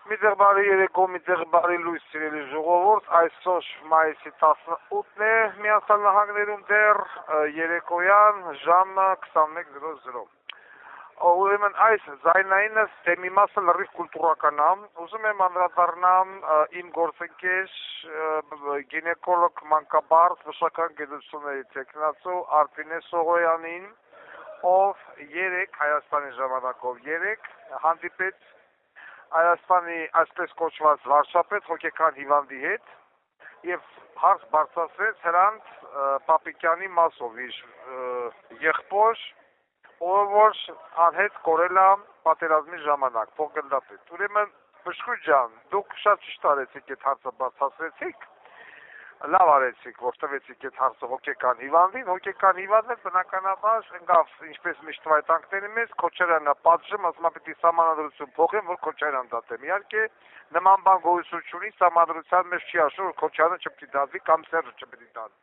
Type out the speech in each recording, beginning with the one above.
Միտեղ բարի երեկո, միտեղ բարի լույս սիրելի ժողովուրդ, այսօր մայիսի 18-ն է Միացյալ Նահանգներում դեռ երեկոյան ժամը 21:00։ Ուրեմն այս ձայնայինս թեմի մասը լրիվ կուլտուրական է, ուզում եմ անդրադառնամ իմ գործընկեր գինեկոլոգ մանկաբարձ բժշկական գիտությունների տեխնացու Արփինե Սողոյանին, ով երեկ Հայաստանի ժամանակով հանդիպեց Հայաստանի այսպես կոչված վարչապետ հոգեկան հիվանդի հետ եւ հարց բարձրացրեց Հրանտ Պապիկյանի մասով իր եղբոր, որ անհետ կորել է պատերազմի ժամանակ, փոխգնդապետ։ Ուրեմն Բժշկուր ջան, դուք շատ ճիշտ արեցիք այդ հարցը բարձրացրեցիք, լավ արեցիք, որ տվեցիք այդ հարցը հոգեկան հիվանդին, հոգեկան հիվանդը բնականաբար ընկավ, ինչպես միշտ վայտանքների մեջ, Քոչարյանը պատժում, ասում է պիտի սահմանադրություն փոխեմ, որ Քոչարյան դատեմ։ Իհարկե, նման բան գոյություն չունի, սահմանադրության մեջ չի ասում, որ Քոչարյանը չպիտի դատվի կամ Սերժը չպիտի դատվի։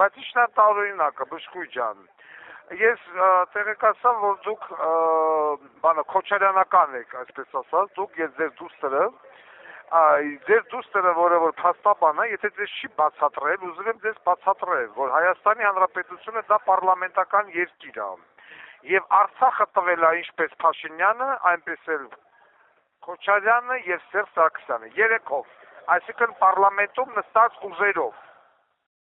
Բայց ի՞նչն է տարօրինակը, Բժշկուր ջան։ Ես տեղեկացա, որ դուք Քոչարյանական եք, այսպես ասած, դուք եւ ձեր դուստրը ձեր դուստրը, որը որ փաստաբան է, եթե ձեզ չի բացատրել, ուզում եմ ձեզ բացատրել, որ Հայաստանի Հանրապետությունը դա պարլամենտական երկիր է, եւ Արցախը տվել է ինչպես Փաշինյանը, այնպես էլ Քոչարյանը եւ Սերժ Սարգսյանը, երեքով, այսինքն պարլամենտում նստած ուժերով,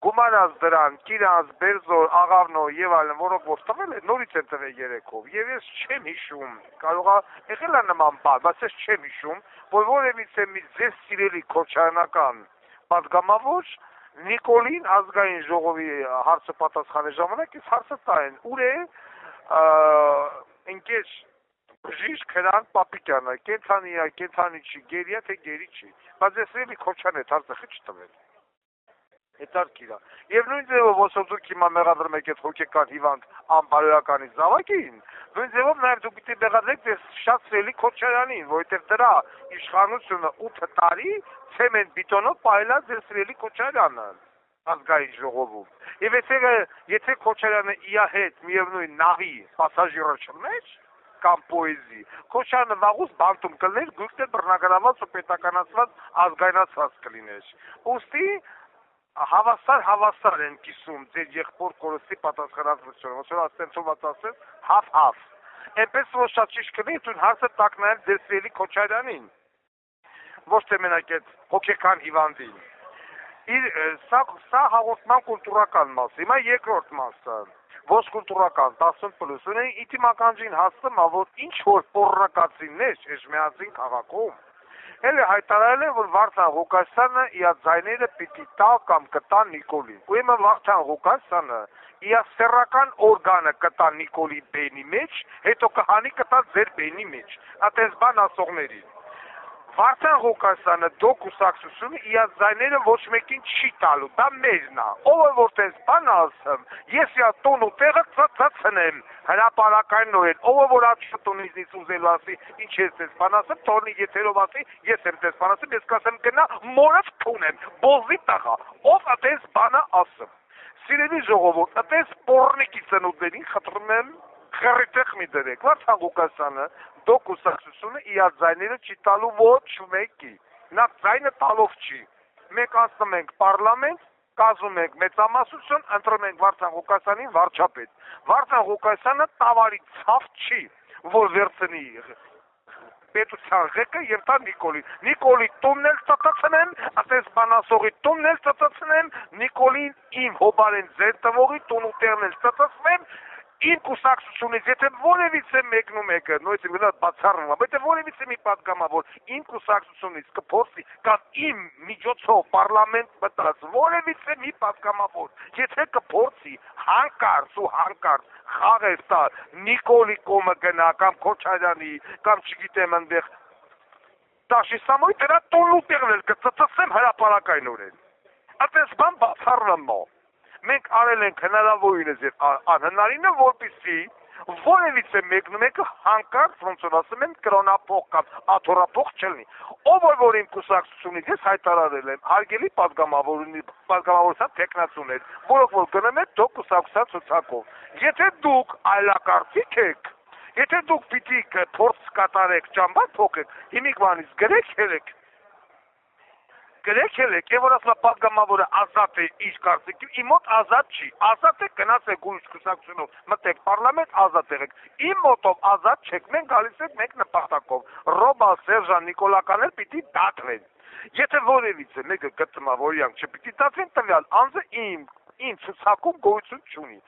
գումարած դրան, Կիրանց, Բերձոր, Աղավնո եւ այլն, որոնք որ տվել են, նորից են տվել երեքով, եւ ես չեմ հիշում, կարող է եղել է նման բան, բայց ես չեմ հիշում, որ որևիցե մի ձեզ սիրելի քոչարյանական պատգամավոր Նիկոլին ազգային ժողովի հարցը պատասխանի ժամանակ այս հարցը տային, ուր է ընկեր բժիշկ Հրանտ Պապիկյանը, կենթանի է, կենթանի չի, գերի է, թե գերի չի, բայց ես սիրելի քոչարյան այդ հարցը խիչ տվել։ Հետարքիր է։ Եվ նույն ձևով ոսով դուք հիմա մեղադրում եք այդ հոգեկան հիվանդ անբարոյականի զավակին, նույն ձևով նաև դուք պիտի մեղադրեք ձեզ շատ սիրելի Քոչարյանին, որովհետև դրա իշխանությունը 8 տարի ցեմենտ բիտոնով պահել է ձեր սիրելի Քոչարյանը ազգային ժողովում։ Եվ եթե Քոչարյանը իր հետ միևնույն նավի պասաժիրը չլներ կամ պոեզի, Քոչարյանը վաղուց բանտում կլներ, գույքներ բռնագրաված ու պետականացված ազգայնացված կլիներ։ Ուստի հավասար են կիսում ձեր եղբոր կորստի պատասխանատվությունը, ոնց որ աստենցոված ասես, հավ։ Էնպես որ շատ ճիշտ կլինի, դու հարցը տակ նայել ձեր սիրելի Քոչարյանին, ոչ թե մենակ այդ հոգեկան հիվանդին։ Սա հաղորդման կուլտուրական մասը, հիմա երկրորդ մասը, ոչ կուլտուրական, 10+, ունեն ինտիմականջին հասնում, որ ինչ որ պոռնակացիներ Էջմիածին քաղաքում Էլ հայտարարել է, որ Վարդան Ղուկասյանը իր ձայները պիտի տա կամ կտա Նիկոլին։ Ուրեմն Վարդան Ղուկասյանը իր սեռական օրգանը կտա Նիկոլի բենի մեջ, հետո կհանի կտա ձեր բենի մեջ։ Այդպես բան ասողներին։ Վարդան Ղուկասյանը դոկուսակցությունը իր ձայները ոչ մեկին չի տալու, դա մերն է։ Ով որ տես բան ասեմ, ես իր տուն ու տեղը ծծծնեմ հրապարակային նորեն, ով որ աչքը տունից ուզելու ասի, ինչ ես տես բան ասեմ, թորնի եթերով ասի, ես եմ տես բան ասեմ, ես կասեմ գնա մորդ թունեմ, բոզի տղա, ով այդպես բանը ասեմ։ Սիրելի ժողովուրդ, այդպես պոռնիկի ծնունդներին խնդրում եմ Խրիտեղ մի դրեք, Վարդան Ղուկասյանը դոկուսակցությունը իր ձայները չի տալու ոչ մեկի, նա ձայնը տալով չի, մենք անցնում ենք պարլամենտ, կազմում ենք մեծամասնություն, ընտրում ենք Վարդան Ղուկասյանին վարչապետ, Վարդան Ղուկասյանը տավարի ցավ չի, որ վերցնի պետության ղեկը եւ տա Նիկոլին, Նիկոլի տունն էլ ծծծնեմ, ասես բանասողի տունն էլ ծծծնեմ, Նիկոլին իմ հոբարեն ձեր տվողի տուն ու տեղն էլ ծծծնեմ, Իմ կուսակցությունից, եթե որևիցե մեկն ու մեկը, նույնիսկ գնաց բացառվում է, եթե որևիցե մի պատգամավոր իմ կուսակցությունից կփորձի կամ իմ միջոցով պարլամենտ մտած որևիցե մի պատգամավոր, եթե կփորձի հանկարծ խաղեր տալ Նիկոլի կողմը գնա կամ Քոչարյանի կամ չգիտեմ այնտեղ Տաշիսամոյի դրա տոնն ու տեղն էլ կծծծեմ հրապարակայնորեն։ Այդպես բան բացառվում է։ Մենք արել ենք հնարավորինս եւ անհնարինը, որպեսզի որևիցե մեկն ու մեկը հանկարծ ոնց որ ասում են կրոնափող կամ աթոռափող չլինի։ Ով որ իմ կուսակցությունից ես հայտարարել եմ հարգելի պատգամավորության տեխնացուներ, որոնք որ գնում են դոկ կուսակցության ցուցակով։ Եթե դուք այլակարգիկ եք Եթե դուք պիտի փորձ կատարեք, ճամբար փոխեք, հիմիկվանից գրեք ելեք, եւ որ ասла պատգամավորը ազատ է իր կարծիքով, իմ մոտ ազատ չի, ազատ է գնացեք ուրիշ կուսակցությունով, մտեք պարլամենտ, ազատ եղեք, իմ մոտով ազատ չեք, մենք գալիս ենք մեկ նպատակով, Ռոբա, Սերժան, Նիկոլականներ պիտի դատվեն, եթե որևիցե մեկը գտնում է, որ իրանք չպիտի դատվեն, տվյալ անձը իմ ցուցակում գոյություն չունի,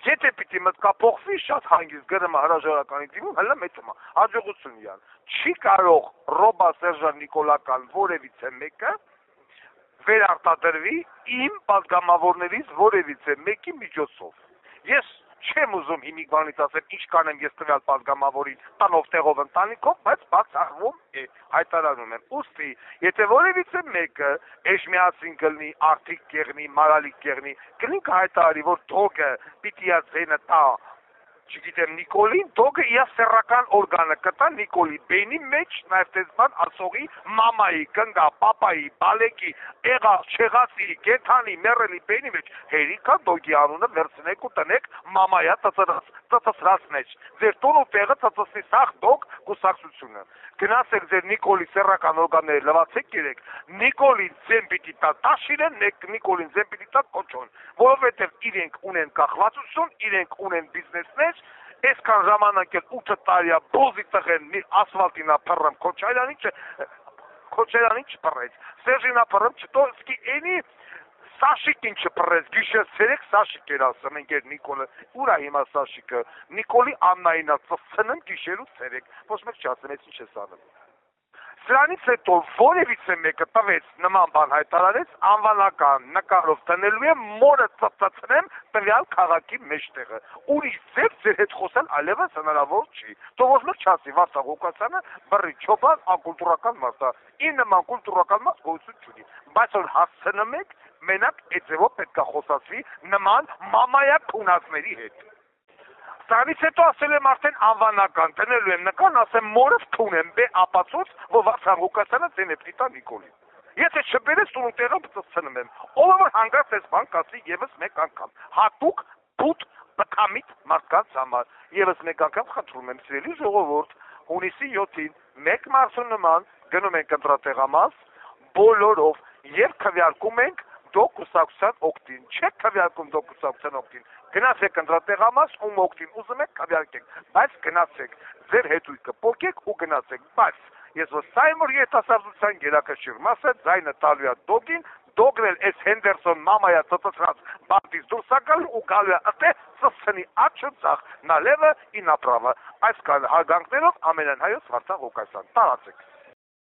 եթե պիտի մտկափոխվի, շատ հանգիստ գրում է հրաժարականի դիմում, հələ մեծում է, հաջողություն իրան, չի կարող Ռոբա, Սերժան, Նիկոլական որևիցե մեկը վերարտադրվի իմ պատգամավորներից որևիցե մեկի միջոցով։ Ես չեմ ուզում հիմիկվանից ասել ինչ կանեմ ես տվյալ պատգամավորին տանով տեղով ընտանիքով, բայց բացառվում է, հայտարարում եմ։ Ուստի, եթե որևիցե մեկը էժմիածին կլինի, արդիկ կեղնի, մարալիկ կեղնի, կլինի հայտարարի, որ դոգը պիտի ձենը տա, չգիտեմ, Նիկոլին, դոգը իր սեռական օրգանը կտա Նիկոլի բենի մեջ, նաև տեսման ասողի, մամայի, կնգա, պապայի, բալեկի, եղա, չեղացի, գեթանի, մերելի բենի մեջ, հերիքա դոգի անունը վերցնեք ու տնեք մամայա ծծրած մեջ, ձեր տուն ու տեղը ծծսնի սաղ դոգ կուսակցությունը, գնացեք ձեր Նիկոլի սեռական օրգանները լվացեք երեք, Նիկոլին ձեն պիտի տա տաշիրեն, Նիկոլին ձեն պիտի տա կոչոն, որովհետև իրենք ունեն կախվածություն, իրենք ունեն բիզնեսներ, այսքան ժամանակ էլ 8 տարի է բոզի տղեն ասֆալտին ապռում Քոչարյանին չպռեց, Սերժին ապռում չտոսկի էնի Սաշիկին չպռեց, գիշեր ցերեկ Սաշիկ էր ասում, մենք էր Նիկոլը, ուր է հիմա Սաշիկը, Նիկոլի Աննայինա ծծցնում գիշեր ու ցերեկ, ոչ մեկ չասեմ, ես ինչ ես անում։ Սրանից հետո որևիցե մեկը տվեց նման բան հայտարարեց, անվանական նկարով տնելու է մորը ծծծնեմ տվյալ քաղաքի մեջտեղը։ Ուրիշ ձեր հետ խոսել այլևս հնարավոր չի։ Թող ոչ մեկ չասի Վարդան Ղուկասյանը բռի չոբան անկուլտուրական մարդ է։ Ին նման կուլտուրական մարդ գոյություն չունի։ Բայց որ հասցնում եք, մենակ այդ ձևով պետք է խոսացվի նման մամայա քունածների հետ։ Սրանից հետո ասել եմ արդեն անվանական, տնելու եմ նկան, ասեմ մորով թունեմ, բե ապացոց, որ Վարդան Ղուկասյանը ձեն է պիտի Նիկոլին։ Եթե չբերես տուն ու տեղը ծծցնում եմ, ով որ հանգած այս բան կասի եւս մեկ անգամ, հատուկ բութ բկամիտ մարդկանց համար, եւս մեկ անգամ խնդրում եմ սիրելի ժողովուրդ, հունիսի 7-ին մեկ մարսու նման գնում ենք ընտրատեղամաս, բոլորով եւ քվեարկում ենք դոկ կուսակցության օգտին, չեք քվեարկում դոկ կուսակցության օգտին, գնացեք ընտրատեղամաս ում օգտին ուզում եք քվեարկեք, բայց գնացեք, ձեր հետույքը պոկեք ու գնացեք, բայց ես որ սա իմ որ երիտասարդության գերակշիռ մասը ձայնը տալու է դոգին, դոգն էլ այս Հենդերսոն մամայա ծծծրած բարտից դուրս է գալու ու գալու է ըտե ծծցնի աչը ծախ, նալևը ի նապրավը, այս կան հարգանքներով ամենայն հայոց Վարդան Ղուկասյան, տարածեք։